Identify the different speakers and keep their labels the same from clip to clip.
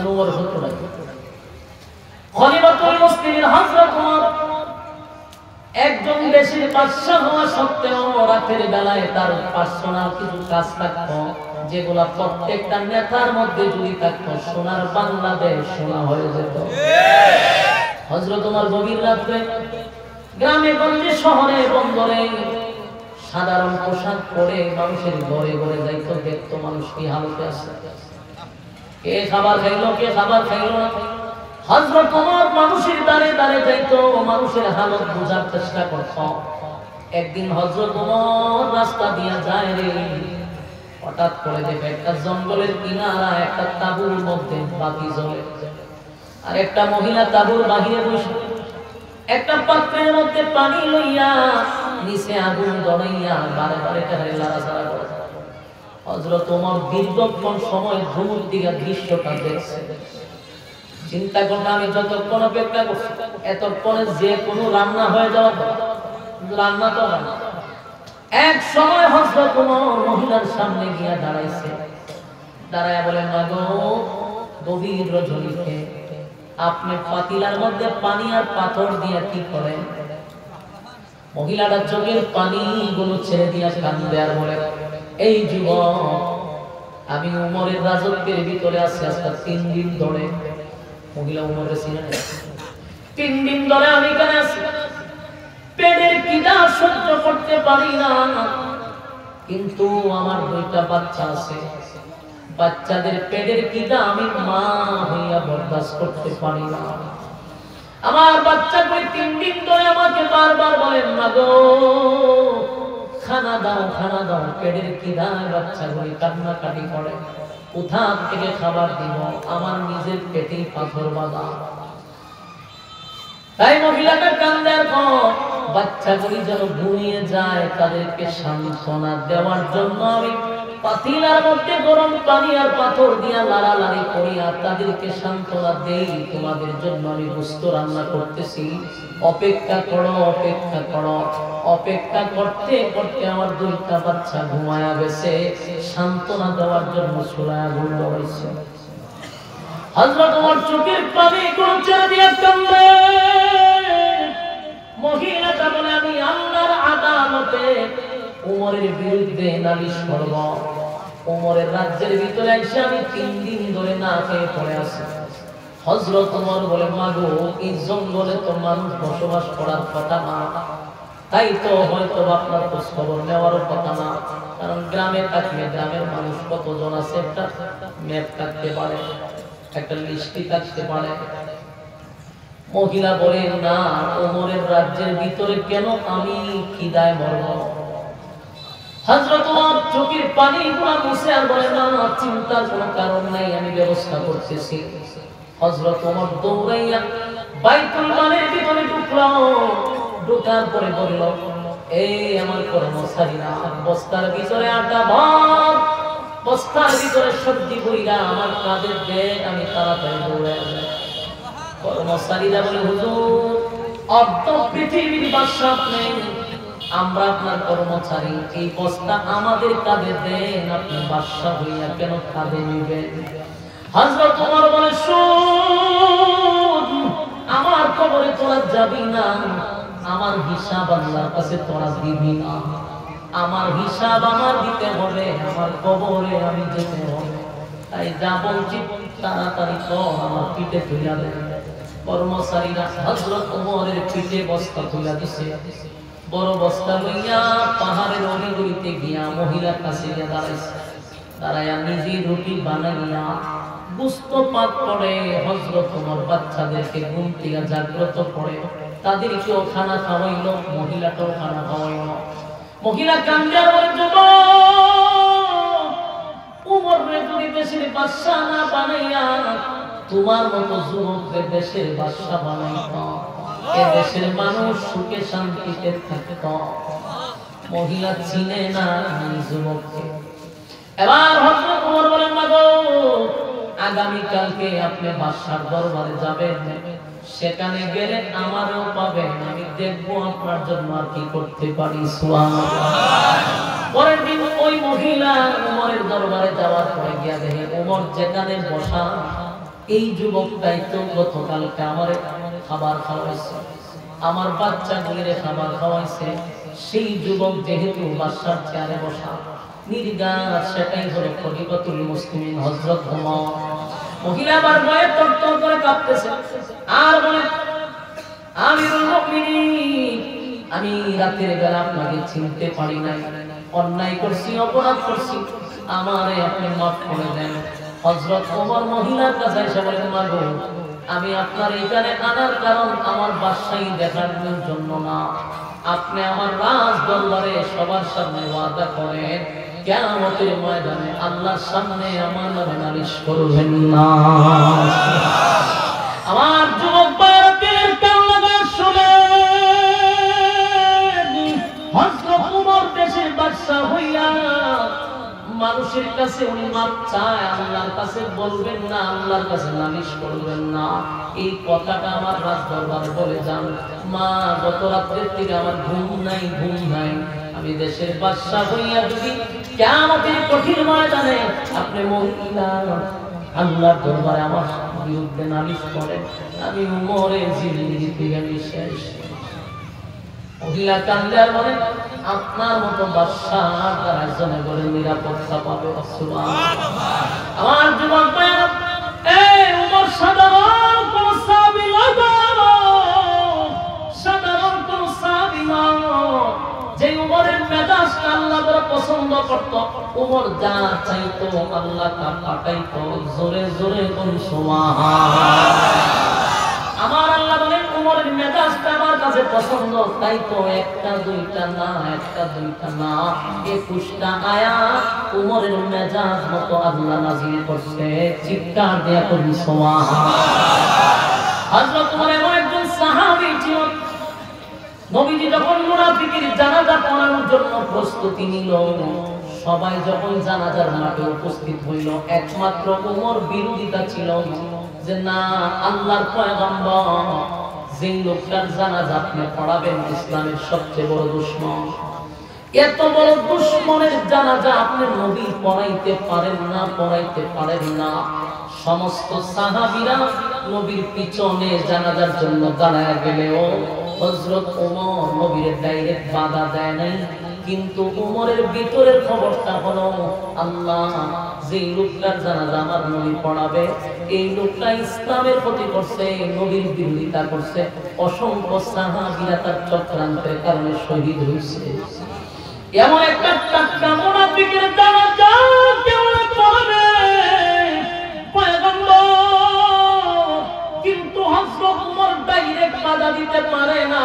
Speaker 1: ওমর সত্য নাই। খলিফাতুল মুসলিমিন হযরত ওমর একজন দেশের বাদশা হওয়া সত্ত্বেও রাতের বেলায় তার পার্সোনাল কিছু কাজ থাকতো, যেগুলা প্রত্যেকটা নেতার মধ্যে যদি থাকতো সোনার বাংলাদেশ সোনা হয়ে যেত। হযরত ওমর গভীর রাতে গ্রামে গঞ্জে শহরে বন্দরে সাধারণ পোশাক পরে মানুষের ঘরে ঘরে যাইতো, দেখতো মানুষ কি হালতে আছে, কে খাবার খাইলো কে খাবার খাইলো না। হযরত ওমর মানুষের দ্বারে দ্বারে যাইতো, মানুষের হালত বোঝার চেষ্টা করত। একদিন হযরত ওমর রাস্তা দিয়া যায় রে, হঠাৎ করে দেখে একটা জঙ্গলের কিনারা একটা তাঁবুর মধ্যে বাতি জ্বলে, আর একটা মহিলা তাঁবুর বাহিরে বসে একটা পাত্রের মধ্যে পানি লইয়া নিচে আগুন জ্বলাইয়া বারে বারে লাড়াচাড়া করে। হযরত ওমর দীর্ঘক্ষণ সময় ঘুমুর দিকে দৃশ্যটা দেখছে। চিন্তা করলাম আমি যতক্ষণ অপেক্ষা করছি এতক্ষণে যে কোনো রান্না হয়ে যাওয়া, রান্না তো হয় না। এক সময় হযরত ওমর মহিলার সামনে গিয়া দাঁড়াইছে, দাঁড়ায়া বলে, মা গো, গভীর রজনীতে আপনি পাতিলার মধ্যে পানি আর পাথর দিয়া কি করেন? মহিলাটা চোখের পানি গুলো ছেড়ে দিয়া কান্দে আর বলে, এই যুবক, আমি উমরের রাজত্বের ভিতরে আছি আজকে 3 দিন ধরে। মহিলা উমরের চিনে না, 3 দিন ধরে আমি এখানে আছি, পেটের খিদা সহ্য করতে পারি না, কিন্তু আমার 2টা বাচ্চা আছে, বাচ্চাদের পেটের খিদা আমি মা হইয়া বরদাস্ত করতে পারি না। আমার বাচ্চা কই 3 দিন ধরে আমাকে বারবার বলেন, মা গো, খানা দাও খানা দাও, পেটের খিদায় বাচ্চাগুলি কান্নাকাটি করে, কোথা থেকে খাবার দিব, আমার নিজের পেটেই পাথর বাঁধা। তাই মহিলাটা কান্দার পর বাচ্চাগুলি যেন ঘুমিয়ে যায়, তাদেরকে সান্ত্বনা দেওয়ার জন্য আমি পাতিলার মধ্যে গরম পানি আর পাথর দিয়া লাড়ালাড়ি করি আর তাদেরকে সান্ত্বনা দেই, তোমাদের জন্য আমি গোশত রান্না করতেছি, অপেক্ষা করো অপেক্ষা করো। অপেক্ষা করতে করতে আমার 2টা বাচ্চা ঘুমায়া গেছে, সান্ত্বনা দেওয়ার জন্য চুলায় আগুন জ্বালাইছে। হযরত ওমর চোখের পানি গুলো ছেড়ে দিয়ে কান্দে। মহিলাটা বলে, আমি আল্লাহর আদালতে ওমরের বিরুদ্ধে নালিশ করব। ওমরের রাজ্যের ভিতরে এসে আমি 3 দিন ধরে না খেয়ে পড়ে আছি। হযরত ওমর বলে, মা গো, এই জঙ্গলে তো মানুষ বসবাস করার কথা না, তাই তো হয়তো আপনার খোঁজ খবর নেওয়ারও কথা না, কারণ গ্রামে থাকলে গ্রামের মানুষ কতজন আছে একটা ম্যাপ থাকতে পারে, একটা লিস্টি থাকতে পারে। মহিলা বলে, না, ওমরের রাজ্যের ভিতরে কেন আমি খিদায় মরব? হযরত ওমর চোখের পানি গুলো মুছে আর বলে, না, চিন্তার কোনো কারণ নাই, আমি ব্যবস্থা করতেছি। হযরত ওমর দৌড়াইয়া বাইতুল মালের ভিতরে ঢুকলো, ঢোকার পরে বলল, এই আমার কর্মচারীরা, বস্তার ভিতরে আটা ভাত, বস্তার ভিতরে সবজি বইরা আমার কাঁধে দে, আমি তাড়াতাড়ি দৌড়ে যাই। কর্মচারীরা বলে, হুজুর, অর্ধ পৃথিবীর বাদশা আপনি, আমরা আপনার কর্মচারী, এই বস্তা আমাদের কাঁধে দেন, আপনি বাদশা হইয়া কেন কাঁধে নিবেন? হযরত ওমর বলে, শোন, আমার কবরে তোরা যাবি না, আমার হিসাব আল্লাহর কাছে তোরা দিবি না, আমার হিসাব আমার দিতে হবে, আমার কবরে আমি যেতে হবে, তাই যা বলছি তাড়াতাড়ি কর, আমার পিঠে তুলে দেন। কর্মচারীরা হযরত ওমরের পিঠে বস্তা তুলে দিছে। বড় বস্তা লইয়া পাহাড়ের অলিগলিতে গিয়া মহিলার কাছে গিয়া দাঁড়াইছে, দাঁড়াইয়া নিজে রুটি বানাইয়া গোশত পাক করে হযরত ওমর বাচ্চাদেরকে ঘুম থেকে জাগ্রত করে তাদেরকেও খানা খাওয়াইল, মহিলাটাও খানা খাওয়াইল। মহিলা কান্দে বলে, যুবক, উমররে যদি দেশের বাদশা না বানাইয়া তোমার মতো যুবকদের দেশের বাদশা বানাইত, এ দেশের মানুষ সুখে শান্তিতে থাকত। মহিলা চিনে না যুবককে। এবার হযরত ওমর বলেন, মা গো, আগামীকালকে আপনি বাদশার দরবারে যাবেন, সেখানে গেলে আমারও পাবেন, আমি দেখবো আপনার জন্য আর কি করতে পারি। সুবহানাল্লাহ। পরের দিন ওই মহিলা উমরের দরবারে যাওয়ার পরে গিয়া দেখে উমর যেখানে বসা, এই যুবকটাই তো গতকালকে আমারে খাবার খাওয়াইছে, আমার বাচ্চাগুলিরে খাবার খাওয়াইছে, সেই যুবক যেহেতু বাদশার চেয়ারে বসা, নির্গাত সেটাই হলো খলিফাতুল মুসলিমিন হযরত ওমর। মহিলা আবার ভয়ে তরতর করে কাঁপতেছে আর বলে, আমিরুল মুমিনিন, আমি রাতের বেলা আপনাকে চিনতে পারি নাই, অন্যায় করছি, অপরাধ করছি, আমারে আপনি মাফ করে দেন। হযরত ওমর মহিলার কাছে এসে বলেন, মাগো, আমি আপনার এখানে আনার কারণ আমার বাদশাহী দেখার জন্য না, আপনি আমার রাজ দরবারে সবার সামনে ওয়াদা করেন কিয়ামতের ময়দানে আল্লাহর সামনে আমার নামে নালিশ করবেন না। আমার যুবক ভাইয়ের কান লাগা শুনে, হযরত ওমর দেশের বাদশা হইয়া মানুষের কাছে উনি মাপ চায়, আল্লাহর কাছে বলবেন না, আল্লাহর কাছে নালিশ করবেন না। এই কথাটা আমার রাজ দরবারে বলে যান, মা গত রাত্রের থেকে আমার ঘুম নাই, আমি দেশের বাদশা হইয়া যদি কিয়ামতের কঠিন ময়দানে আপনি মহিলা আল্লাহর দরবারে আমার বিরুদ্ধে নালিশ করেন, আমি উমরের জিন্দেগি থেকে আমি শেষ। মহিলা কান্দে আর বলেন, আপনার মতো বাদশাহ তার একজনে বলে নিরাপত্তা পাবে। আমার যুবক ভাইরা, এই উমর সাধারণ কোন সাহাবী নয়, সাধারণ কোন সাহাবী নয়। যে উমরের মেজাজটা আল্লাহ বড় পছন্দ করত, উমর যা চাইতো আল্লাহ তা পাঠাইতো। জোরে জোরে কোন সুবহানাল্লাহ। আমার আল্লাহ বলেন, উমরের মেজাজটা আমার কাছে পছন্দ, তাই তো একটা দুইটা না, 21টা আয়াত উমরের মেজাজ মতো আল্লাহ নাযিল করছে। চিৎকার দেয়া করি সুবহানাল্লাহ। হযরত ওমর এমন একজন সাহাবী ছিল, নবীজি যখন মুনাফিকের জানাজা পড়ানোর জন্য প্রস্তুতি নিল, সবাই যখন জানাজার মাঠে উপস্থিত হইল, একমাত্র ওমর বিরোধিতা ছিল যে না, আল্লাহর পয়গম্বর যে লোকটার জানাজা আপনি পড়াবেন ইসলামের সবচেয়ে বড় দুশমন, এত বড় দুশমনের জানাজা আপনি নবী পড়াইতে পারেন না। সমস্ত সাহাবীরা নবীর পিছনে জানাজার জন্য দাঁড়ায় গেলেও হযরত ওমর নবীর ডাইরেক্ট বাধা দেয় নাই, কিন্তু উমরের ভিতরের খবরটা হলো, আল্লাহ যে লোকটার জানাজা আমার নবী পড়াবে, এই লোকটা ইসলামের ক্ষতি করছে, নবীর বিরোধিতা করছে, অসংখ্য সাহাবীরা তার চক্রান্তের কারণে শহীদ হয়েছে। এমন একটা টাটকা মুনাফিকের জানাজা কেউ পড়াবে পয়গম্বর, কিন্তু হযরত ওমর ডাইরেক্ট বাধা দিতে পারে না,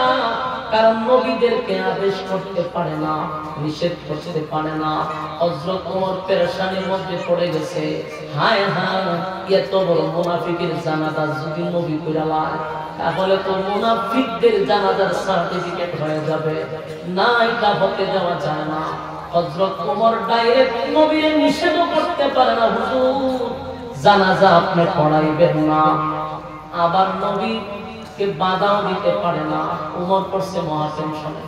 Speaker 1: কারণ নবীদেরকে আদেশ করতে পারে না, নিষেধ করতে পারে না। হযরত ওমর পেরেশানির মধ্যে পড়ে গেছে, হায় হায়, এত বড় মুনাফিকের জানাজা যদি নবী পড়ায়, তাহলে তো মুনাফিকদের জানাজার সার্টিফিকেট হয়ে যাবে না, এটা হতে দেওয়া যায় না। হযরত ওমর ডাইরেক্ট নবীর নিষেধ করতে পারে না, হুজুর জানাজা আপনি পড়াইবেন না, আবার নবী কে বাধাও দিতে পারে না। উমর করছে মহা টেনশনে,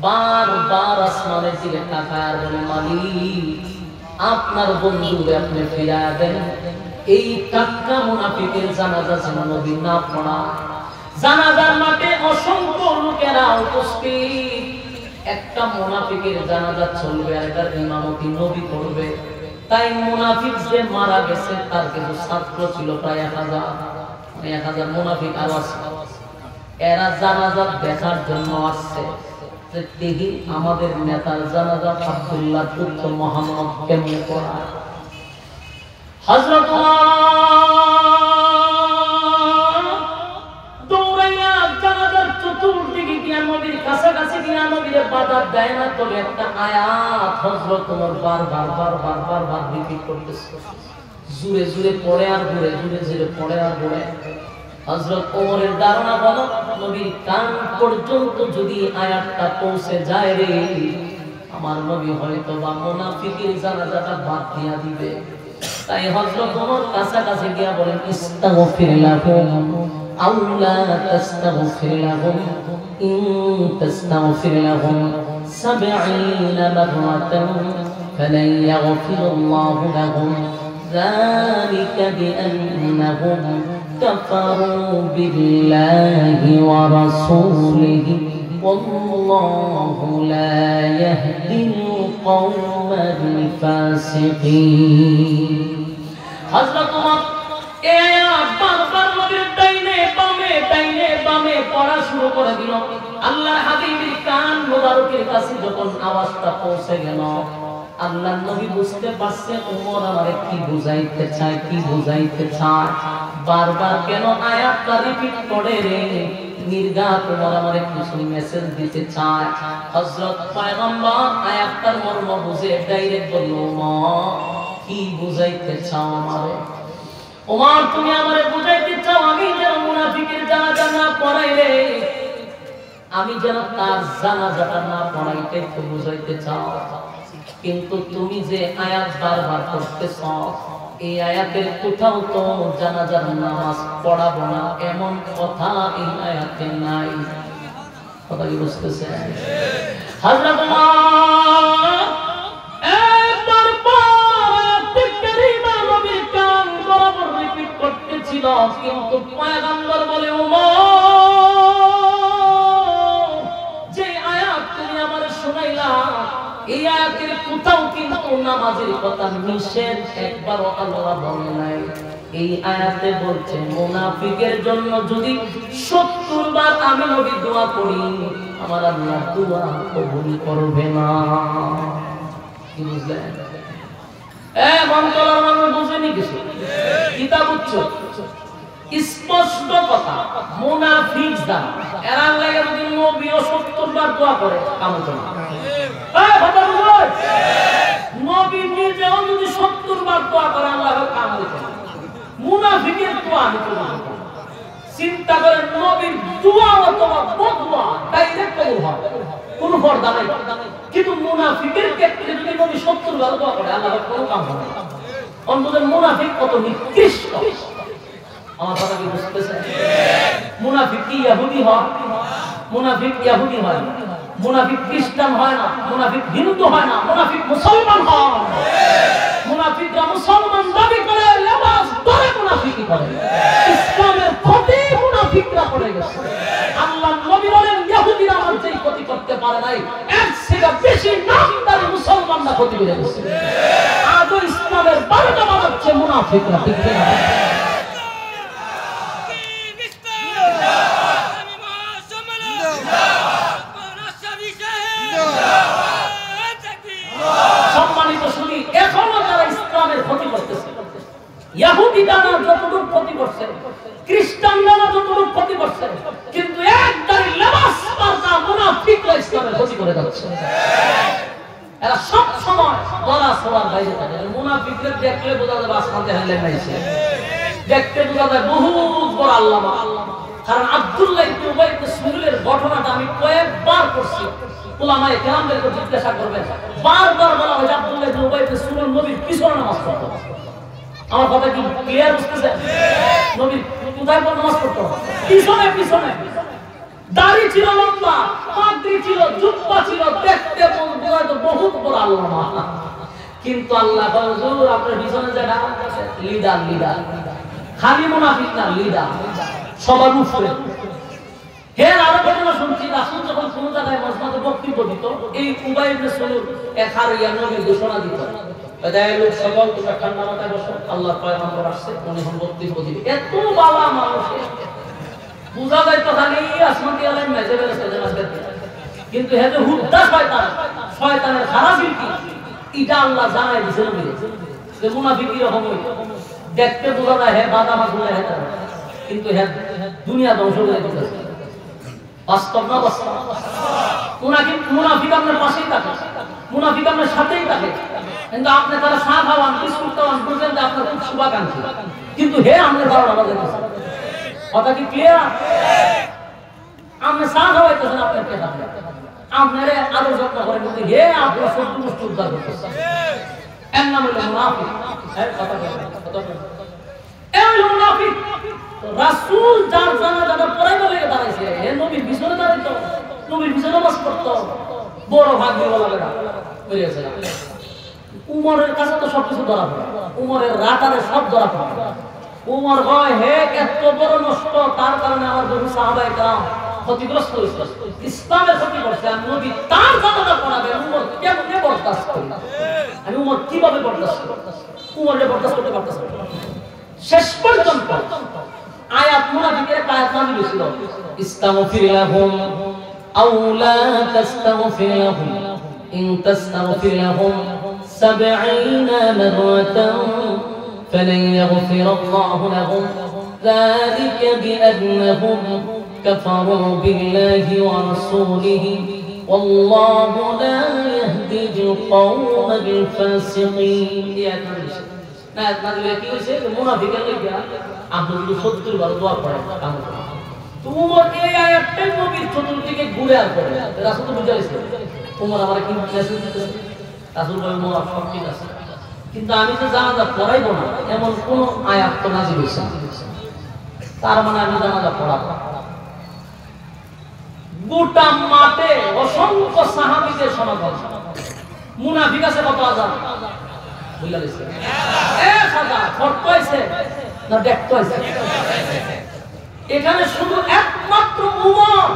Speaker 1: বারবার আসমানের দিকে তাকায় আর বলে, মালিক আপনার বন্ধুরে আপনি ফিরায়া দেন, এই টাটকা মুনাফিকের জানাজা যেন নবী না পড়ায়। জানাজার মাঠে অসংখ্য লোকেরা উপস্থিত, একটা মুনাফিকের জানাজা চলবে আর এটার ইমামতি নবী করবে। তাই মুনাফিক যে মারা গেছে তার কিছু ছাত্র ছিল প্রায় 1000 মুনাফিক আরো আছে, এরা জানাজা দেখার জন্য আসছে যে দেখি আমাদের নেতার জানাজা আব্দুল্লাহ পুত্র মুহাম্মদ কেমনে পড়ায়। হযরত দৌড়াইয়া জানাজার চতুর্দিকে গিয়া নবীর কাছাকাছি গিয়া নবীরে বাধা দেয় না, তবে একটা আয়াত হযরত ওমর বারবার রিপিট করতেছে, জুড়ে জুড়ে পড়ে আর ঘুরে, জুড়ে জুড়ে পড়ে আর ঘুরে। হযরত ওমরের ধারণা হলো, নবীর কান পর্যন্ত যদি আয়াতটা পৌঁছে যায় রে, আমার নবী হয়তো বা মুনাফিকের জানাজাটা বাদ দিয়া দিবে। তাই হযরত ওমর কাছাকাছি গিয়া বলেন, ইস্তাগফির লাহুম আও লা তাস্তাগফির লাহুম, ইন তাস্তাগফির লাহুম 70 مرة فلن يغفر الله لهم ذلك بأنهم كفروا بالله ورسوله والله لا يهدي القوم الفاسقين حضرت عمر বারবার নবীর ডাইনে বামে পড়া শুরু করে দিল আল্লাহর হাবিবের কান মোবারকের কাছে যখন আওয়াজটা পৌঁছে গেল আল্লাহর নবী বুঝতে পারছে ওমর আমারে কি বুঝাইতে চায় বারবার কেন আয়াতটা রিপিট করে রে নির্ঘাত ওমর আমারে কিছু মেসেজ দিতে চায় হযরত পয়গম্বর আয়াতটার মর্ম বুঝে ডাইরেক্ট বলল ওমর কি বুঝাইতে চাও আমারে ওমর তুমি আমারে বুঝাইতে চাও আমি যেন মুনাফিকের জানাজা না পড়াইলে আমি যেন তার জানাজাটা না পড়াইতে তো বুঝাইতে চাও কিন্তু তুমি যে আয়াত বারবার পড়তেছ এই আয়াতের কোথাও তো জানাজার নামাজ পড়াবো না এমন কথা এই আয়াতে নাই কথা কি বুঝতেছেন হযরত ওমর একবার আয়াতের কারিমা নবীর কান বরাবর রিপিট করতেছিল কিন্তু পয়গম্বর বলে ওমর যে আয়াত তুমি আমারে শোনাইলা এই আয়াতের কোথাও কিন্তু নামাজের কথা নিষেধ একবারও আল্লাহ বলে নাই এই আয়াতে বলছে মুনাফিকের জন্য যদি 70 বার আমি নবী দোয়া করি আমার আল্লাহ দোয়া কবুল করবে না কি বুঝলেন মন্তলার মানুষ বুঝেনি কিছু কিতাব উচ্চ স্পষ্ট কথা মুনাফিক জান এরা লাগে যদি নবী 70 বার দোয়া করে কাম করে না নবী নিজেও যদি 70 বার দোয়া করে আল্লাহর কাম দিতে মুনাফিকের দোয়া নিতে চিন্তা করে নবীর দোয়া অথবা বদদোয়া ডাইরেক্ট কবুল হয় কোনো পর্দা নাই কিন্তু মুনাফিকের ক্ষেত্রে যদি নবী 70 বার দোয়া করে আল্লাহর কোনো কাম হবে না অন্তত মুনাফিক কত নিকৃষ্ট আমার কথা কি বুঝতেছেন মুনাফিক কি ইহুদি হয় মুনাফিক ইহুদি হয় মুনাফিক খ্রিস্টান হয় না মুনাফিক হিন্দু হয় না মুনাফিক মুসলমান হয় মুনাফিকরা মুসলমান দাবি করে লেবাস ধরে মুনাফিকি করে ইসলামের ক্ষতি মুনাফিকরা করে গেছে আল্লাহর নবী বলেন ইহুদিরা আমার যেই ক্ষতি করতে পারে নাই এর থেকে বেশি নামদারি মুসলমানরা ক্ষতি করে গেছে আজও ইসলামের 12টা বানাচ্ছে মুনাফিকরা ঠিক না সম্মানিত শুনি এখনো যারা ইসলামের ক্ষতি করতেছে ইহুদিরা যতটুকু ক্ষতি করছে খ্রিস্টানরা যতটুকু ক্ষতি করছে কিন্তু একটাই লেবাস পাল্টা মুনাফিকরা ইসলামের ক্ষতি করে যাচ্ছে এরা সব সময় বলা সবার বাইরে থাকে মুনাফিকদের দেখলে বোঝা যাবে আসমানতে হাইলে নাইছে দেখতে বোঝা যায় বহুত বড় আল্লামা কারণ আব্দুল্লাহ ইবনে উবাই ইবনে সুলুলের ঘটনাটা আমি কয়েকবার পড়ছি উলামায়ে কেরামদেরকে জিজ্ঞাসা করবেন বারবার বলা হয় আব্দুল্লাহ ইবনে উবাই ইবনে সুলুল নবীর পিছনে নামাজ পড়তো আমার কথা কি ক্লিয়ার বুঝতেছে নবীর কোথায় নামাজ পড়তো পিছনে দাড়ি ছিল লম্বা পাগড়ি ছিল জুব্বা ছিল দেখতে বোঝা তো বহুত বড় আল্লামা কিন্তু আল্লাহ হুজুর আপনার পিছনে যেটা লিডার খালি মুনাফিক না লিডার সবার উপরে হের আরো ঘটনা শুনছি রাসূল যখন কোন জায়গায় মসজিদে বক্তব্য দিত এই উবাই ইবনে সুলুল এখারিয়া নবী ঘোষণা দিত এদায় লোক সবাই তোমরা ঠান্ডা মাথায় বসো আল্লাহর পয়গম্বর আসছে উনি বক্তব্য দিবে এত বাবা মানুষ বুঝা যায় তো খালি আসমান দিয়ে আলেন মেজে বেলে সাজে কিন্তু হে যে হুদ্দা শয়তানের খারাপই কি এটা আল্লাহ জানাই দিয়েছে নবী যে মুনাফিক কি রকম দেখতে বোঝা যায় হে বাদা মাগুলা হে কিন্তু হে দুনিয়া ধ্বংস করে দিতেছে বাস্তব না বাস্তব মুনাফিক আপনার পাশেই থাকে মুনাফিক আপনার সাথেই থাকে কিন্তু আপনি তারা চা খাওয়ান বিস্কুট খাওয়ান বুঝলেন যে আপনার খুব শুভাকাঙ্ক্ষী কিন্তু হে আপনার বারোটা বাজাইতেছে কথা কি ক্লিয়ার আপনি চা খাওয়াইতেছেন আপনার কে থাকে আপনারে আরো যত্ন করেন কিন্তু হে আপনার শত্রু মুষ্টি উদ্ধার করতেছে এর নাম হলো মুনাফিক মুনাফিক রাসূল যার জানাজাটা পড়াইতে লেগে দাঁড়াইছে হে নবীর পিছনে দাঁড়াইতো নবীর পিছনে নামাজ পড়তো বড় ভাগ্য বলা বেরিয়েছে। উমরের কাছে তো সবকিছু ধরা পড়ে, উমরের রাটারে সব ধরা পড়ে। উমর হয় হে এত বড় নষ্ট, তার কারণে আমার বহু সাহাবায়ে কেরাম ক্ষতিগ্রস্ত হয়েছে, ইসলামের ক্ষতি করছে। আমি নবী তার জানাজা পড়াবে, উমর কেমনে বরদাস্ত করি, আমি উমর কিভাবে বরদাস্ত করব, উমরকে বরদাস্ত করতে পারতেছে। শেষ পর্যন্ত আয়াত মুনাফিকের আয়াত নাযিল হয়েছিল, ইস্তাগফির লাহুম আও লা তাস্তাগফির লাহুম ইন তাস্তাগফির লাহুম 70 মাররাতান فلن يغفر الله لهم ذلك بأنهم كفروا بالله ورسوله والله لا يهدي القوم الفاسقين. না নাদিলে কি হইছে, মুনাফিকের লাগা আপনি যদি 70 বার দোয়া করেন কাম করে। তো উমর এই আয়াতটাই নবীর চতুর্দিকে ঘুরে আর করে রাসূল তো বুঝাইছে, উমর আমার কি মেসেজ দিতেছে, রাসূল বলে উমর সব ঠিক আছে, কিন্তু আমি তো জানাজা পড়াইব না এমন কোন আয়াত তো নাযিল হইছে না, তার মানে আমি জানাজা পড়াবো। গোটা মাঠে অসংখ্য সাহাবীদের সমাগম, মুনাফিক আছে কত হাজার বুঝলা গেছে, 1000 ফটো আছে না দেখতে আছে। এখানে শুধু একমাত্র উমর,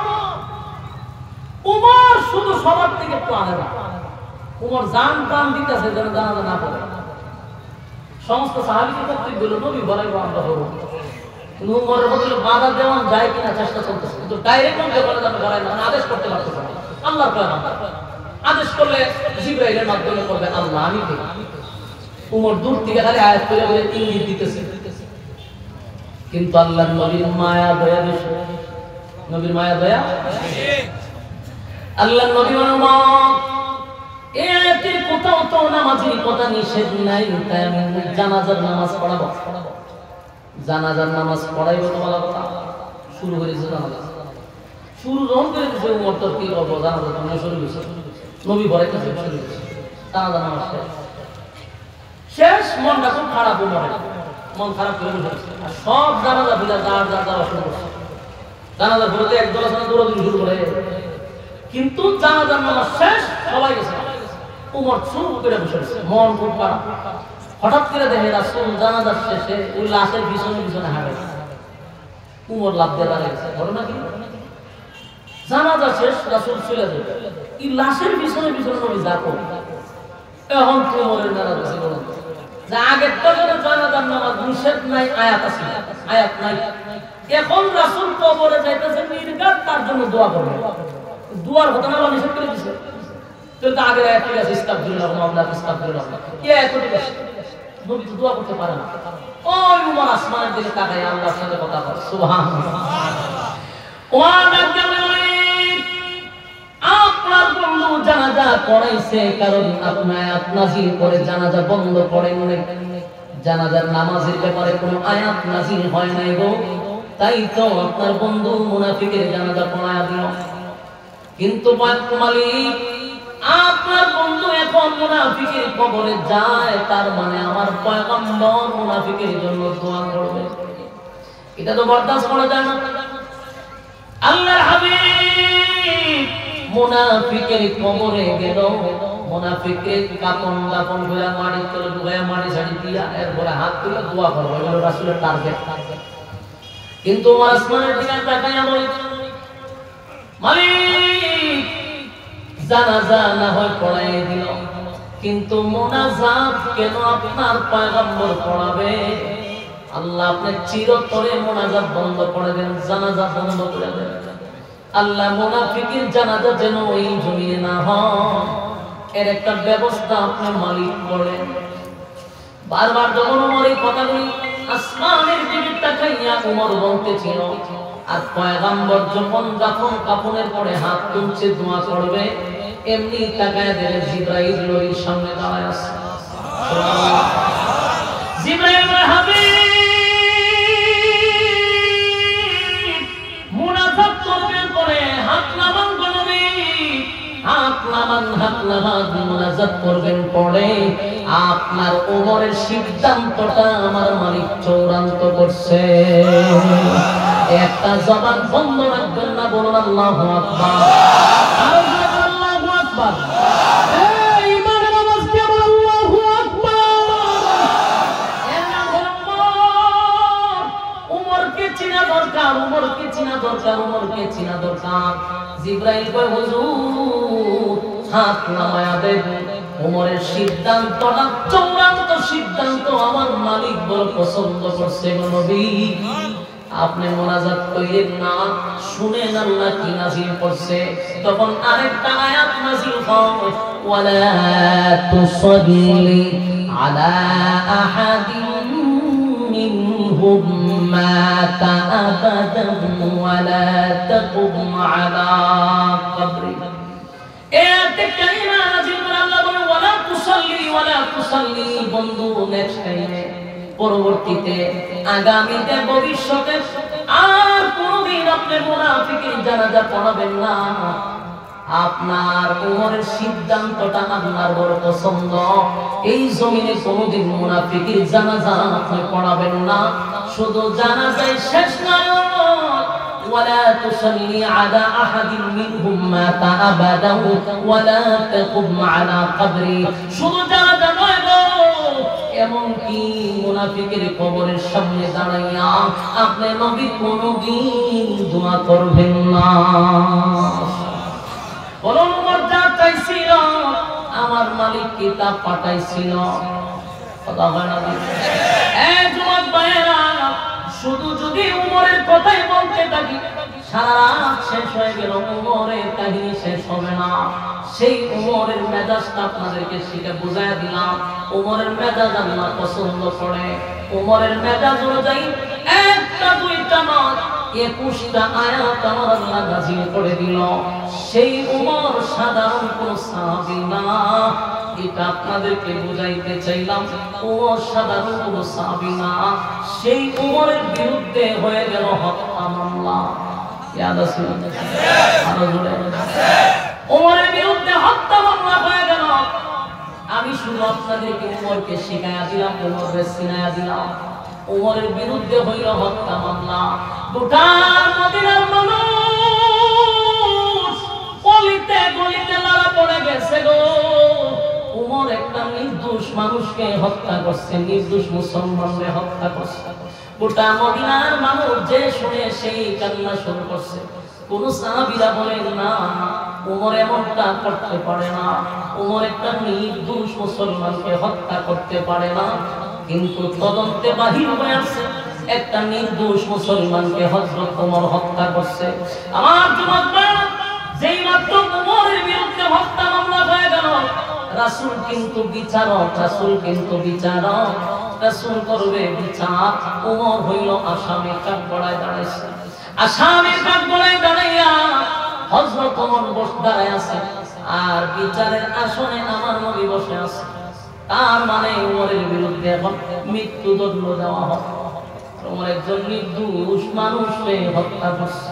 Speaker 1: উমর শুধু সবার থেকে প্রাণে না, উমর জান প্রাণ দিতেছে যেন জানাজা না পড়ে। সমস্ত সাহাবীকে কর্তৃক বলল নবী বলাই আমরা হবো, কিন্তু উমরের বদলে বাধা দেওয়া যায় কিনা চেষ্টা চলতেছে, কিন্তু ডাইরেক্ট নবী বলে যাবে বলাই না, আদেশ করতে পারতেছে না। আল্লাহর পয়গম্বর আদেশ করলে জিবরাইলের মাধ্যমে করবে আল্লাহ, আমি কে? উমর দূর থেকে খালি আয়াত করে বলে ইঙ্গিত দিতেছে, কিন্তু আল্লাহর নবীর মায়া দয়া বেশি, নবীর মায়া দয়া আল্লাহর নবী উম্মত এই আয়াতের কোথাও তো নামাজের কথা নিষেধ নাই, তাই আমি জানাজার নামাজ পড়াবো, জানাজার নামাজ পড়াইব তো বলা কথা। শুরু করেছে জানাজা, শুরু যখন করে দিয়েছে উমর তো কি করবো, জানাজা তো শুরু হয়েছে, নবী পড়াইতেছে শুরু হয়েছে, জানাজা নামাজ শেষ। মনটা খুব খারাপ, উমরের মন খারাপ করে বসেছে, আর সব জানাজা ভিলা যার যার যাওয়া শুরু করছে। জানাজা ঘুরতে একদল আছে দৌড়াদৌড়ি শুরু করে, কিন্তু জানাজার নামাজ শেষ, সবাই গেছে, উমর চুপ করে বসে আছে, মন খুব খারাপ। হঠাৎ করে দেখে রাসূল জানাজার শেষে ওই লাশের পিছনে পিছনে হাঁটে, উমর লাফ দিয়ে দাঁড়িয়েছে, ঘটনা কি? জানাজা শেষ, রাসূল চলে যাবে, এই লাশের পিছনে পিছনে নবী যাকো। এখন উমরের নারাজ আছে, বলেন যে আগে তো জানাজার নামাজ নিষেধ নাই, আয়াত আছে, আয়াত নাই, এখন রাসূল কবরে যাইতেছে নির্ঘাত তার জন্য দোয়া করবে, দোয়ার ঘটনা আল্লাহ নিষেধ করে দিয়েছে। তো আগে আয়াত ঠিক আছে, ইস্তাগফিরুল্লাহ আল্লাহ ইস্তাগফিরুল্লাহ, কি আয়াত ঠিক আছে, নবী তো দোয়া করতে পারে না। ওই উমর আসমানের দিকে তাকায় আল্লাহর সাথে কথা বলে, সুবহানাল্লাহ। আপনার বন্ধু জানাজা পড়াইছে, কারণ আপনার আয়াত নাযিল করে জানাজা বন্ধ করেন নাই, জানাজার নামাজের ব্যাপারে কোনো আয়াত নাযিল হয় নাই গো, তাই তো আপনার বন্ধু মুনাফিকের জানাজা পড়ায়া দিল। কিন্তু মালিক আপনার বন্ধু এখন মুনাফিকের কবরে যায়, তার মানে আমার পয়গম্বর মুনাফিকের জন্য দোয়া করবে, এটা তো বরদাস্ত করা যায় না। আল্লাহর হাবিব মুনাফিকের কবরে গেল, মুনাফিকের কাপন দাপন করে মাটি তলে ডুবাইয়া মাটি ছাড়ি দিয়া এরপরে হাত তুলে দোয়া করবে, এগুলো রাসূলের টার্গেট। কিন্তু আসমানের দিকে তাকাইয়া বলে, মালিক জানাজা না হয় পড়াই দিল, কিন্তু মুনাজাত কেন আপনার পয়গম্বর পড়াবে? আল্লাহ আপনি চিরতরে মুনাজাত বন্ধ করে দেন, জানাজা বন্ধ করে দেন। আল্লাহ মুনাফিকের জানাজা যেন ওই জমিনে না হয়, এর একটা ব্যবস্থা আপনি মালিক করেন। বারবার যখন উমর এই কথাগুলি আসমানের দিকে তাকাইয়া উমর বলতেছিল, আর পয়গম্বর যখন যখন কাফনের পরে হাত তুলছে দোয়া করবে, এমনি তাকায় দেখে জিবরাইল নবীর সামনে দাঁড়ায় আছে। সুবহানাল্লাহ। জিবরাইল হাবিব মুনাজাত করবেন পরে হাত নামান নবী, হাত নামান মুনাজাত করবেন পরে আপনার ওমরের সিদ্ধান্তটা আমার মালিক চূড়ান্ত করছে। একটা জবান বন্ধ রাখবেন না, বলুন আল্লাহু আকবার। আকবার। এই ইমানের আওয়াজ কে বলে আল্লাহু আকবার। এর নাম হলো উমর। উমরকে চিনা দরকার, উমরকে চিনা দরকার, উমরকে চিনা দরকার। জিবরাইল কয় হুজুর হাত নামায়া দেন। উমরের সিদ্ধান্তটা চূড়ান্ত সিদ্ধান্ত, আমার মালিক বড় পছন্দ করছে গো নবী। আপনি মোনাজাত কইলেন না, শুনেন আল্লাহ কি নাযিল করছে। তখন আরেকটা আয়াত নাযিল হয়, ওয়ালা তুসাল্লি আলা আহাদিন মিনহুম মাতা আবাদান ওয়ালা তাকুম আলা কবরি। এতে কালিমা নাযিল করে আল্লাহ বলে ওয়ালা তুসাল্লি বন্ধু। নেক্সট টাইমে, পরবর্তীতে, আগামীতে, ভবিষ্যতে আর কোনদিন আপনি মুনাফিকের জানাজা পড়াবেন না। আপনার উমরের সিদ্ধান্তটা আপনার বড় পছন্দ, এই জমিনে কোনদিন মুনাফিকের জানাজা আপনি পড়াবেন না। শুধু জানাজায় শেষ নয়, ولا تصلي على أحد منهم مات أبدا ولا تقم على قبري। শুধু জানাজা নয় গো, এমনকি মুনাফিকের কবরের সামনে দাঁড়াইয়া আপনি নবী কোনদিন দোয়া করবেন না। বলুন উমর যা চাইছিল আমার মালিক কিতাব পাঠাইছিল। কথা হয় না? এই যুবক ভাইয়েরা, শুধু যদি উমরের কথাই বলতে থাকি সারা রাত শেষ হয়ে গেল, উমরের কাহিনী শেষ হবে না। সেই উমরের মেজাজটা আপনাদেরকে শিখে বুঝাইয়া দিলাম। উমরের মেজাজ আল্লাহ পছন্দ করে। উমরের মেজাজ অনুযায়ী একটা দুইটা নয় 21টা আয়াত আমার আল্লাহ নাযিল করে দিল। সেই উমর সাধারণ কোন সাহাবী না, এটা আপনাদেরকে বুঝাইতে চাইলাম। উমর সাধারণ কোন সাহাবী না। সেই উমরের বিরুদ্ধে হয়ে গেল হত্যা মামলা। ইয়াদ আছে? আরো জোরে। উমরের বিরুদ্ধে হত্যা মামলা হয়ে গেল। আমি শুধু আপনাদেরকে উমরকে শিখাইয়া দিলাম, উমরকে চিনাইয়া দিলাম। উমরের বিরুদ্ধে হইল হত্যা মামলা। গোটা মদিনার মানুষ গলিতে গলিতে লাড়া পড়ে গেছে গো। উমর একটা নির্দোষ মানুষকে হত্যা করছে, নির্দোষ মুসলমানকে হত্যা করছে। গোটা মদিনার মানুষ যে শুনে সেই কান্না শুরু করছে। কোন সাহাবীরা বলেন না উমর এমনটা করতে পারে না, উমর একটা নির্দোষ মুসলমানকে হত্যা করতে পারে না। কিন্তু তদন্তে বাহির হয়ে আসছে একটা নির্দোষ মুসলমানকে হযরত ওমর হত্যা করছে। আমার যুবক ভাইরা, যেই মাত্র ওমরের বিরুদ্ধে হত্যা মামলা হয়ে গেল, রাসূল কিন্তু বিচারক, রাসূল কিন্তু বিচারক, রাসূল করবে বিচার। ওমর হইল আসামি, কাঠগড়ায় দাঁড়াইছে। আসামির কাঠগড়ায় দাঁড়াইয়া হযরত ওমর বসে দাঁড়ায় আছে, আর বিচারের আসনে আমার নবী বসে আছে। তার মানে ওমরের বিরুদ্ধে এখন মৃত্যুদণ্ড দেওয়া হবে। ওমর একজন নির্দোষ মানুষকে হত্যা করছে।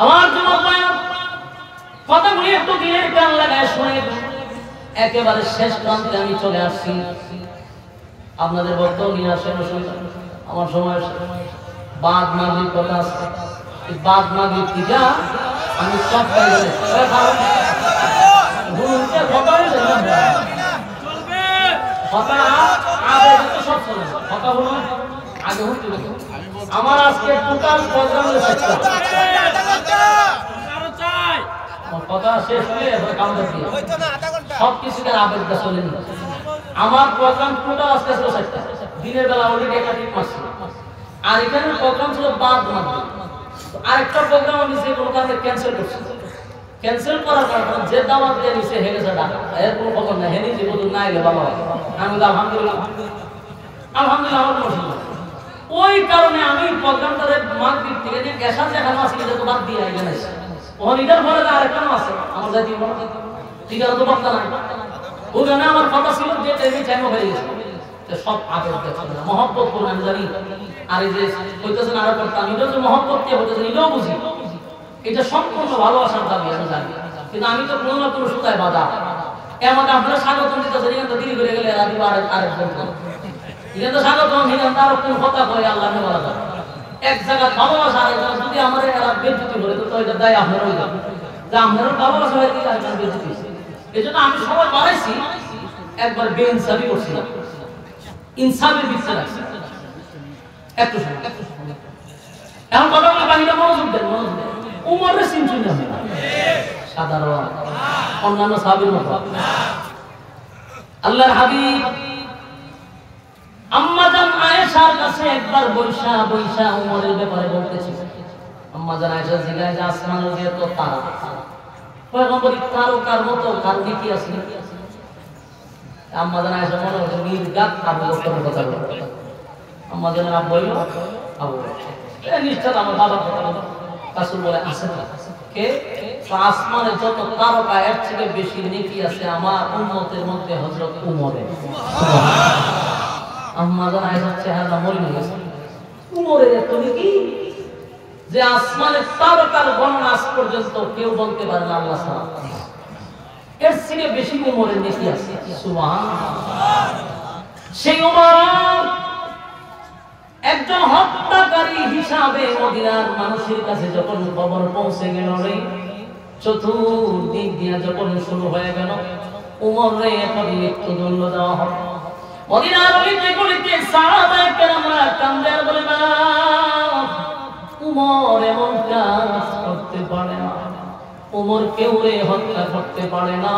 Speaker 1: আমার যুবক ভাইরা, কথাগুলি একটু দিনের কান লাগায় শুনে একেবারে শেষ প্রান্তে আমি চলে আসছি। আপনাদের বক্তব্য নিয়ে আসেন, আমার সময় বাদ মাগরিব কথা আছে। বাদ মাগরিব থেকে আমি সব পাই গেলে আমার আজকে টোটাল প্রোগ্রাম কথা শেষ হয়ে সবকিছুকে আবেদটা চলে নিল। আমার প্রোগ্রাম টোটাল আজকে ছিল 7টা, দিনের বেলা অলরেডি একাধিক মাসে। আর এখানে প্রোগ্রাম ছিল বাদ মাগরিব। আরেকটা প্রোগ্রাম আমি যে কোনো কারণে ক্যান্সেল করছি। ক্যান্সেল করার কারণে যে দাওয়াত দিয়ে নিছে হেগে যা ডাকা, এর কোনো খবর নাই। হেনি যে বলুন না এলে বাবা, আমি আলহামদুলিল্লাহ আলহামদুলিল্লাহ আমার কোনো অসুবিধা। ওই কারণে আমি প্রোগ্রামটারে মাগরিব থেকে যে এসা যেখানে আছে এটা তো বাদ দিয়ে এখানে এসে ওখানে এটার পরে আরেকটা আছে আমার জাতীয় ঠিক আছে, তো বার্তা নাই। ওখানে আমার কথা ছিল যে টাইম হয়ে গেছে, সব আবেগ দেখছে না, মহব্বত করুন আমি জানি। আর এই যে হইতেছেন আরো করতাম, এটা যে মহব্বত কে হইতেছে এটাও বুঝি। এটা সম্পূর্ণ ভালোবাসার দাবি আমি জানি, কিন্তু আমি তো কোনো না কোনো সুতায় বাধা। এমন আপনারা স্বাগতম দিতেছেন, এখান তো দেরি করে গেলে এরা দিব আরেক বলতো এখান তো স্বাগতম এখান তো আরো কোন কথা কয় আল্লাহ নে বলা যায়। এক জায়গা ভালোবাসা আরেক জায়গা যদি আমার এরা বেজ্জতি করে তো এটা দায় আপনার হয়ে যাবে, যে আপনারও ভালোবাসা হয়ে গেলে আরেকজন বেজ্জতি। এই জন্য আমি সবাই বাড়াইছি, একবার বেইনসাফি করছিলাম, ইনসাফের বিচার রাখছি একটু সময়। এখন কথা বলে বাকিটা মনোযোগ দেন, মনোযোগ দেন। উমরের চিন্তা না সাধারণ অন্যান্য সাহাবীর মতো আল্লাহর হাবিব আম্মা জান আয়েশার কাছে একবার বৈশা বৈশা উমরের ব্যাপারে বলতেছিল। আম্মা জান আয়েশা জিজ্ঞাসা যে আসমানের যে তো তারা পয়গম্বরী তারকার মতো কার কি আছে? আম্মা জান আয়েশা মনে হচ্ছে নির্গাত আবু বকরের কথা বলতে। আম্মা জান আব্বু বলল আবু বকর এই নিশ্চয় আমার বাবার কথা বলল। রাসূল বলে আছে কে? আসমানে যত তারকা এর থেকে বেশি নেকি আছে আমার উম্মতের মধ্যে হযরত উমরের। সুবহানাল্লাহ। আম্মা জান আয়েশা চেহারা মলিন গেছে, উমরের এত নেকি যে আসমানের তারকার গণনা আজ পর্যন্ত কেউ বলতে পারে না আল্লাহ ছাড়া। এর থেকে বেশি উমরের নেকি আছে। সুবহানাল্লাহ। সেই উমর একজন হত্যাকারী হিসাবে মদিনার মানুষের কাছে যখন খবর পৌঁছে গেল রে, চতুর্দিক দিয়া যখন শুরু হয়ে গেল উমর রে এখন মৃত্যুদণ্ড দেওয়া হবে। মদিনার অলিতে গলিতে সাহাবায়ে কেরামরা কান্দে আর বলে না, উমর এমন কাজ করতে পারে না, উমর কেউ রে হত্যা করতে পারে না,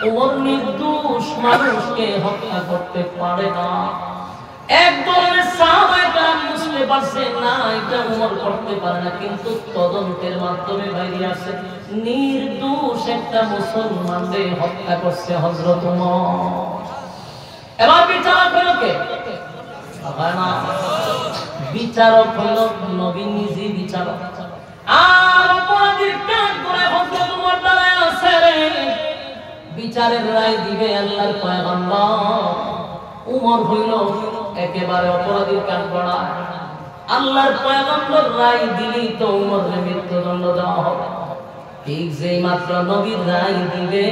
Speaker 1: উমর নির্দোষ মানুষকে হত্যা করতে পারে না। এক ধরনের সাহাবায়ে কেরাম বুঝতে পারছে না এটা উমর করতে পারে না, কিন্তু তদন্তের মাধ্যমে বাইরে আসে নির্দোষ একটা মুসলমানকে হত্যা করছে হযরত উমর। এবার বিচারক হলো কে? না, বিচারক হলো নবী নিজে বিচারক। আর অপরাধীর কাঠ করে হযরত উমর দাঁড়ায় আছে রে, বিচারের রায় দিবে আল্লাহর পয়গম্বর। উমর হইল একেবারে অপরাধীর কাঠ গড়া, আল্লাহর পয়গম্বর রায় দিলেই তো উমরকে মৃত্যুদণ্ড দেওয়া হবে। ঠিক যেই মাত্র নবীর রায় দিবে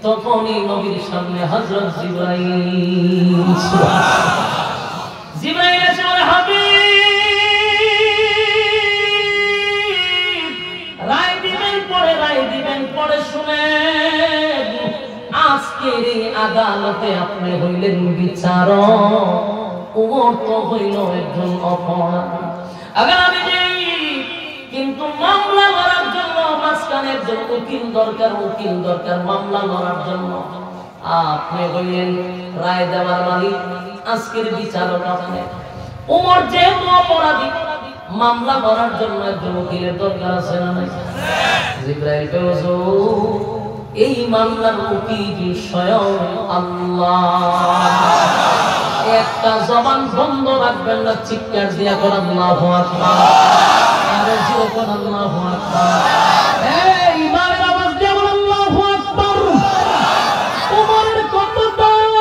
Speaker 1: তখনই নবীর সামনে হযরত জিবরাইল এসে বলে, হাবিব রায় দিবেন পরে শুনেন, আজকের এই আদালতে আপনি হইলেন বিচারক, উমর তো হইল একজন অপরাধী। আগামী কিন্তু মামলা করার জন্য মাঝখানে একজন উকিল দরকার মামলা করার জন্য। আপনি হইলেন রায় দেওয়ার মালিক, আজকের বিচারক আপনি। উমর যেহেতু অপরাধী, মামলা করার জন্য একজন উকিলের দরকার আছে না নাই? জিবরাইল কইলো এই মামলার উকিল স্বয়ং আল্লাহ। একটা জবান বন্ধ রাখবেন না, চিৎকার দিয়া করেন আল্লাহু আকবার। আরে জোরে করেন আল্লাহু আকবার। এই ইমানের আওয়াজ দিয়ে বলেন আল্লাহু আকবার। উমরের কত দাম,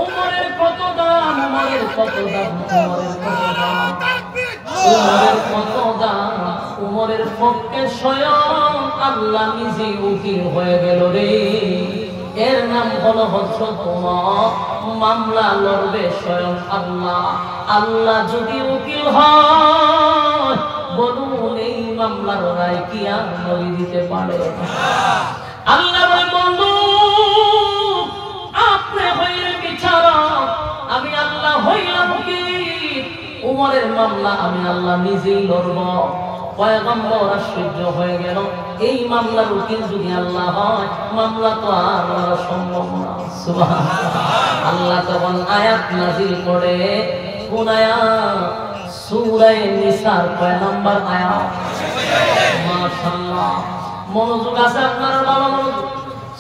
Speaker 1: উমরের কত দাম, উমরের কত দাম, উমরের কত দাম, উমরের কত দাম। উমরের পক্ষে স্বয়ং আল্লাহ নিজে উকিল হয়ে গেল রে। এর নাম হলো হযরত উমর। মামলা লড়বে স্বয়ং আল্লাহ। আল্লাহ যদি উকিল হয়, বলুন এই মামলার রায় কি আর নবী দিতে পারে? আল্লাহ বলে, বন্ধু আপনি হইলেন বিচারক, আমি আল্লাহ হইলাম উকিল। উমরের মামলা আমি আল্লাহ নিজেই লড়ব। পয়গম্বর আশ্চর্য হয়ে গেল, এই মামলার উকিল যদি আল্লাহ হয়, মামলা তো আর লড়া সম্ভব না। সুবহানাল্লাহ। আল্লাহ তখন আয়াত নাযিল করে, কোন আয়াত? সূরা নিসার কয় নাম্বার আয়াত? মাশাআল্লাহ, মনোযোগ আছে আপনারা, ভালো মনোযোগ।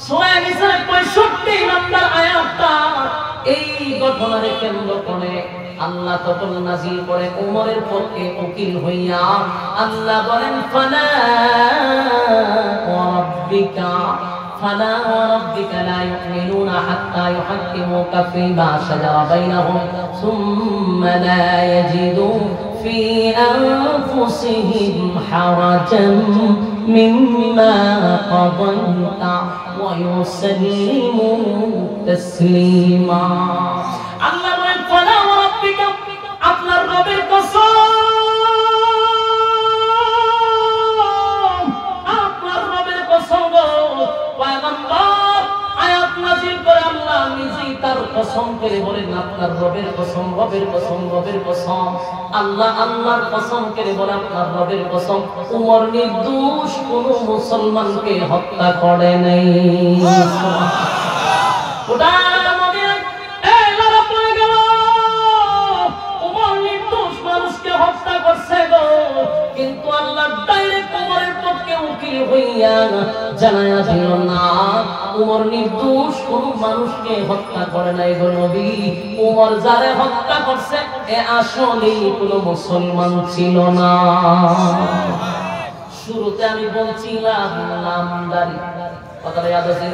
Speaker 1: সূরা নিসার 65 নাম্বার আয়াতটা এই ঘটনাকে কেন্দ্র করে আল্লাহ তখন নাযিল করে উমরের পক্ষে উকিল হইয়া। আল্লাহ বলেন, ফালা ওয়া রাব্বিকা লা ইউমিনুনা হাত্তা ইউহাক্কিমুকা ফীমা শাজারা বাইনাহুম সুম্মা লা ইয়াজিদু ফী আনফুসিহিম হারাজান মিম্মা কাদাইতা ওয়া ইউসাল্লিমু তাসলিমা। আল্লাহ বলেন ফালা ওয়া রাব্বিকা, আপনার রবের কসম, আপনার রবের কসম গো পয়গম্বর আয়াত নাযিল করে আল্লাহ নিজেই তার কসম করে বলেন আপনার রবের কসম, রবের কসম, রবের কসম। আল্লাহ আল্লাহর কসম করে বলে আপনার রবের কসম, উমর নির্দোষ কোন মুসলমানকে হত্যা করে নাই। ওটা হত্যা করছে গো, কিন্তু আল্লাহ ডাইরেক্ট উমরের পক্ষে উকিল হইয়া জানায়া দিল না উমর নির্দোষ কোন মানুষকে হত্যা করে নাই গো নবী। উমর যারে হত্যা করছে এ আসলে কোন মুসলমান ছিল না। শুরুতে আমি বলছিলাম নামদারি, কথাটা ইয়াদ আছে?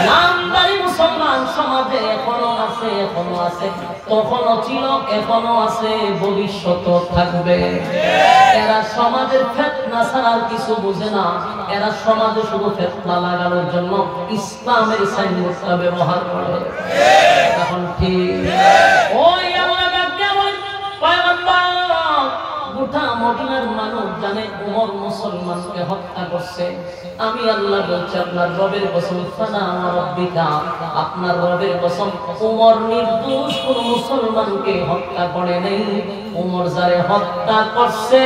Speaker 1: নামদারি মুসলমান সমাজে এখনো আছে, এখনো আছে, তখনও ছিল, এখনো আছে, ভবিষ্যতেও থাকবে। এরা সমাজের ফিতনা ছাড়া আর কিছু বুঝে না। এরা সমাজে শুধু ফিতনা লাগানোর জন্য ইসলামের সাইনবোর্ডটা ব্যবহার করে। এখন ঠিক ওই আল্লাহ বাক্যে বলেন পয়গম্বর গোটা মদিনার মানুষ জানে উমর মুসলমানকে হত্যা করছে। আমি আল্লাহ বলছি আপনার রবের কসম, ফানা রাব্বিকা, আপনার রবের কসম, উমর নির্দোষ কোন মুসলমানকে হত্যা করে নাই। উমর যারে হত্যা করছে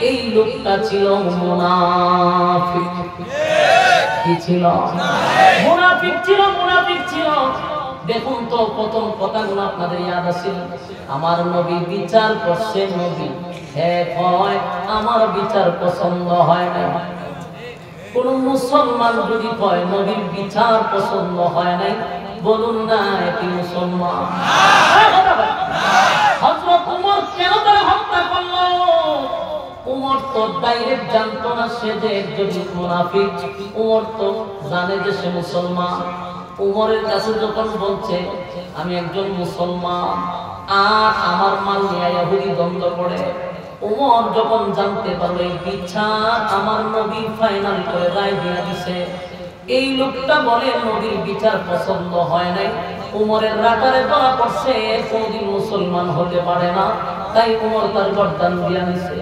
Speaker 1: এই লোকটা ছিল মুনাফিক। কি ছিল? মুনাফিক ছিল, মুনাফিক ছিল। দেখুন তো প্রথম কথাগুলো আপনাদের ইয়াদ আছে। আমার নবী বিচার করছে, নবী হয় আমার বিচার পছন্দ হয় না। কোন মুসলমান যদি কয় নবীর বিচার পছন্দ হয় নাই, বলুন না এটি মুসলমান। হযরত ওমর কেন তারা হত্যা করলো? ওমর তো ডাইরেক্ট জানতো না সে যে একজন মুনাফিক। ওমর তো জানে যে সে মুসলমান। উমরের কাছে যখন বলছে আমি একজন মুসলমান আর আমার মাল নিয়ে ইহুদি দ্বন্দ্ব করে, উমর যখন জানতে পারলো এই বিচার আমার নবী ফাইনাল করে রায় দিয়ে দিছে, এই লোকটা বলে নবীর বিচার পছন্দ হয় নাই, উমরের রাটারে ধরা পড়ছে, কোনদিন মুসলমান হতে পারে না, তাই উমর তার গর্দান দিয়ে নিছে।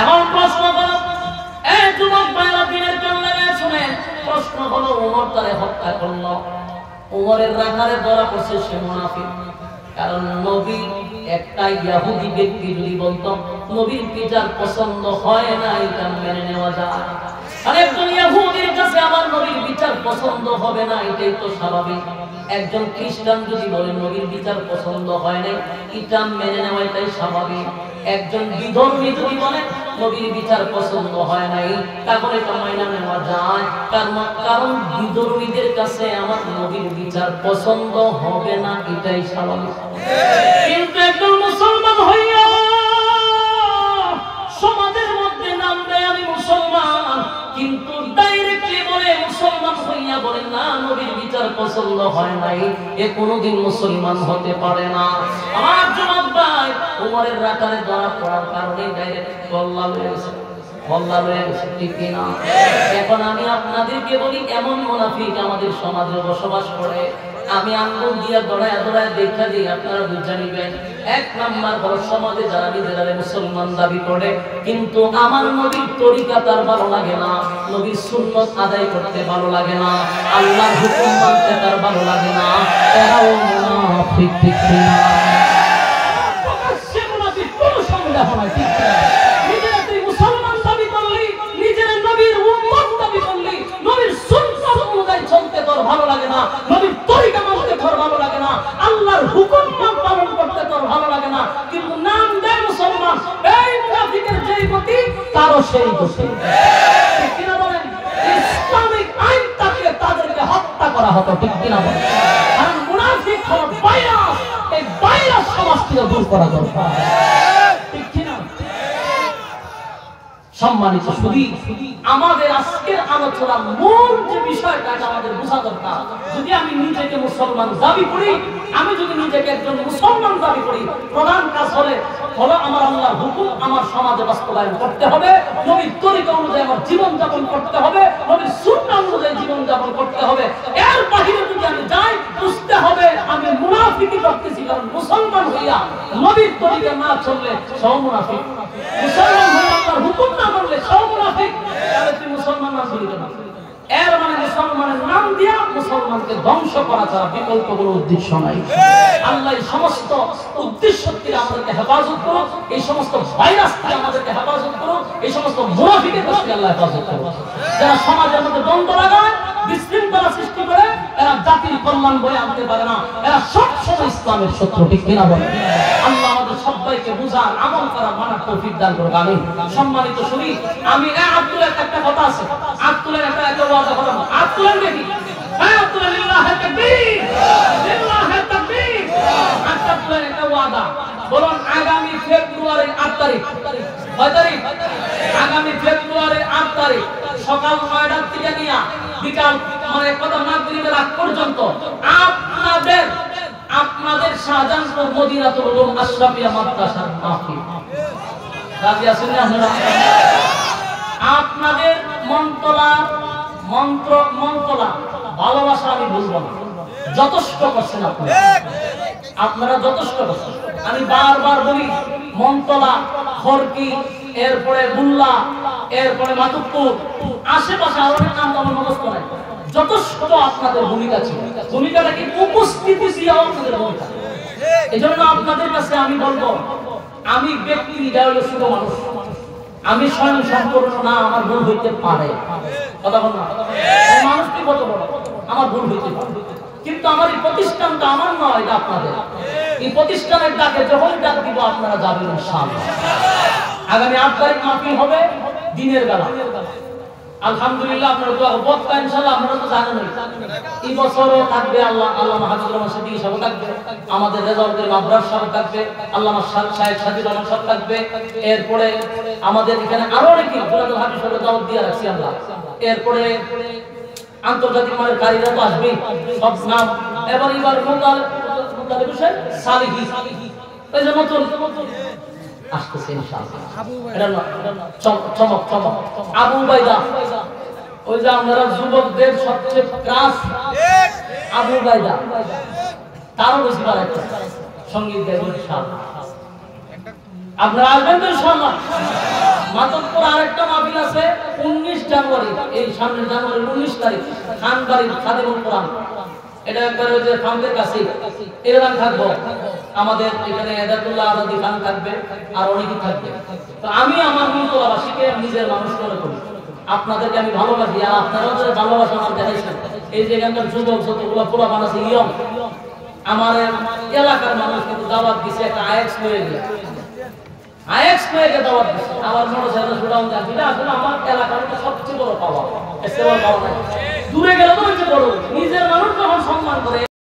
Speaker 1: এখন প্রশ্ন করো এই যুবক ভাইরা, দিনের জন্য শুনেন, প্রশ্ন হলো উমর তারে হত্যা করলো, উমরের রাটারে ধরা পড়ছে, সে মুনাফিক। কারণ নবী একটা ইহুদি ব্যক্তি যদি বলতো নবীর বিচার পছন্দ হয় না, এটা মেনে নেওয়া যায়। আর একজন ইহুদির কাছে আমার নবীর বিচার পছন্দ হবে না, এটাই তো স্বাভাবিক। একজন খ্রিস্টান যদি বলে নবীর বিচার পছন্দ হয় না, এটা মেনে নেওয়া এটাই স্বাভাবিক। একজন বিধর্মী যদি বলে নবীর বিচার পছন্দ হয় নাই, তাহলে এটা মাইনা নেওয়া যায়। কারণ বিধর্মীদের কাছে আমার নবীর বিচার পছন্দ হবে না, এটাই স্বাভাবিক। কিন্তু একজন মুসলমান হইয়া সমাজের মধ্যে নাম দেয় আমি মুসলমান, কিন্তু ডাইরেক্টলি বলে মুসলমান হইয়া বলে না নবীর বিচার পছন্দ হয় নাই, এ কোনোদিন মুসলমান হতে পারে না। আমার যুবক ভাই, উমরের রাটারে ধরা পড়ার কারণে ডাইরেক্ট কল্লা হয়ে গেছে, কল্লা হয়ে গেছে, ঠিক কিনা? এখন আমি আপনাদেরকে বলি, এমন মুনাফিক আমাদের সমাজে বসবাস করে, আমি আঙ্গুল দিয়া দড়ায় দড়ায় দেখা দিই, আপনারা বুঝে নিবেন। এক নাম্বার বড় সমাজে যারা নিজেরা মুসলমান দাবি করে, কিন্তু আমার নবীর তরিকা তার ভালো লাগে না, নবীর সুন্নত আদায় করতে ভালো লাগে না, আল্লাহর হুকুম মানতে তার ভালো লাগে না, এরাও মুনাফিক, ঠিক না? প্রকাশ্যে মুনাফিক, কোনো সন্দেহ নাই, ঠিক না? নিজেরা তুই মুসলমান দাবি করলি, নিজেরা নবীর উম্মত দাবি করলি, নবীর সুন্নাত অনুযায়ী চলতে তোর ভালো লাগে না, নবীর তরিকা মানতে তোর ভালো লাগে না, আল্লাহর হুকুম পালন করতে তোর ভালো লাগে না, কিন্তু নাম দেয় মুসলমান। এই মুনাফিকের যেই গতি তারও সেই গতি, ঠিক কিনা বলেন? ইসলামিক আইন থাকলে তাদেরকে হত্যা করা হতো, ঠিক কিনা বলেন? কারণ মুনাফিক হলো ভাইরাস, এই ভাইরাস সমাজ থেকে দূর করা দরকার, ঠিক কিনা? সম্মানিত সুধী, আমাদের আজকের আলোচনার মূল যে বিষয়টা আমাদের বোঝা দরকার। যদি আমি নিজেকে মুসলমান দাবি করি, আমি যদি নিজেকে একজন মুসলমান দাবি করি, প্রধান কাজ হলো আমার আল্লাহর হুকুম আমার সমাজে বাস্তবায়ন করতে হবে, নবীর তরিকা অনুযায়ী আমার জীবন যাপন করতে হবে, নবীর সুন্নাহ অনুযায়ী জীবন যাপন করতে হবে। এর বাহিরে যদি আমি যাই, বুঝতে হবে আমি মুনাফিকি করতেছি, কারণ মুসলমান হইয়া নবীর তরিকা না চললে সব মুনাফিক, মুসলমান হইয়া আল্লাহর হুকুম না মানলে সব মুনাফিক। তাহলে তুই মুসলমান না বলি না, এর মানে মুসলমানের নাম দিয়া মুসলমানকে ধ্বংস করা ছাড়া বিকল্প কোনো উদ্দেশ্য নাই। আল্লাহ এই সমস্ত উদ্দেশ্য থেকে আমাদেরকে হেফাজত করুন, এই সমস্ত ভাইরাস থেকে আমাদেরকে হেফাজত করুন, এই সমস্ত মুনাফিকের কাছ থেকে আল্লাহ হেফাজত করুন, যারা সমাজের মধ্যে দ্বন্দ্ব লাগায়, বিশৃঙ্খলা সৃষ্টি করে, এরা জাতির কল্যাণ বয়ে আনতে পারে না, এরা সবসময় ইসলামের শত্রু, ঠিক কিনা বলে? আল্লাহ আমাদের সবাইকে বুঝার, আমল করার, মানার তৌফিক দান করুক, আমিন। সম্মানিত শুনি, আমি আব্দুলের একটা কথা আছে, আব্দুলের একটা ওয়াদা কথা, আব্দুলের দেখি, হ্যাঁ আব্দুলের লিল্লাহি তাকবীর, লিল্লাহি তাকবীর। আব্দুলের একটা ওয়াদা, বলুন আগামী ফেব্রুয়ারির 8 তারিখ, কয় তারিখ? আগামী ফেব্রুয়ারির 8 তারিখ সকাল 9টা থেকে নিয়ে বিকাল মানে কত মাগরিবের আগ পর্যন্ত আপনাদের শাহজাহানপুর মদিনাতুল উলুম আশরাফিয়া মাদ্রাসার মাহফিল, রাজি আছেন না আপনারা? আপনাদের মন্ত্রলা ভালোবাসা আমি বলবো না, যথেষ্ট করছেন আপনারা যথেষ্ট করছেন। আমি বারবার বলি, মন্ত্রলা, খড়কি, এরপরে বুল্লা, এরপরে মাতুকপুর, আশেপাশে আরো অনেক নাম আমার মুখস্থ নাই, যথেষ্ট আপনাদের ভূমিকা ছিল। ভূমিকাটা কি? উপস্থিতি ছিল আপনাদের ভূমিকা। এই জন্য আপনাদের কাছে আমি বলবো, আমি ব্যক্তি হৃদয় শুধু মানুষ, আমি স্বয়ং সম্পূর্ণ না, আমার ভুল হইতে পারে, কথা বল না, মানুষটি কত বড়, আমার ভুল হইতে পারে, কিন্তু আমার এই প্রতিষ্ঠানটা আমার নয়, এটা আপনাদের। এই প্রতিষ্ঠানের ডাকে যখন ডাক দিব আপনারা যাবেন ইনশাআল্লাহ। আগামী 8 তারিখ মাহফিল হবে দিনের বেলা, আলহামদুলিল্লাহ। আপনারা দোয়া বক্তা ইনশাআল্লাহ আপনারা তো জানেনই, এই বছরও থাকবে আল্লামা হাফিজুর রহমান সিদ্দিকী সাহেব থাকবে, আমাদের রেজাউদ্দিন মাবরার সাহেব থাকবে, আল্লামা শাহেখ সাজিদ রহমান সাহেব থাকবে, এরপরে আমাদের এখানে আরো অনেকে দুলাদুল হাফিজ সাহেব দাওয়াত দিয়ে রাখছি আমরা, এরপরে আন্তর্জাতিক মানের কারিগর তো আসবে, সব নাম এবার মুতালিব হোসেন সালিহি, এই যে নতুন আসতেছে ইনশাআল্লাহ, চমক আবু উবাইদা, ওই যে আপনারা যুবকদের সবচেয়ে ক্লাস আবু উবাইদা, তারও বেশি বার একটা সঙ্গীত গাইব ইনশাআল্লাহ। আপনারা আসবেন তো ইনশাআল্লাহ। মাতবপুর আরেকটা মাহফিল আছে 19 জানুয়ারি, এই সামনের জানুয়ারির 19 তারিখ, খানবাড়ির খাদিমুল কোরআন, এটা একবার ওই যে ফাউন্ডের কাছে এরকম থাকবো। আমাদের এখানে এদাতুল্লাহ আজাদি খান থাকবে, আর অনেকেই থাকবে। তো আমি আমার মূলতলাবাসীকে নিজের মানুষ মনে করি, আপনাদেরকে আমি ভালোবাসি, আর আপনারাও যে ভালোবাসা আমার দেখাইছেন। এই যে এখানকার যুবক যতগুলো পোলাপান আছে ইয়ং, আমার এলাকার মানুষ কিন্তু দাওয়াত দিছে, একটা আইএক্স হয়ে গেছে, আইএক্স হয়ে গেছে দাওয়াত দিছে। আমার মোটরসাইকেল ছুটাও যায়, এটা আসলে আমার এলাকার সবচেয়ে বড় পাওয়া, এসে বড় পাওয়া নাই। দূরে গেলে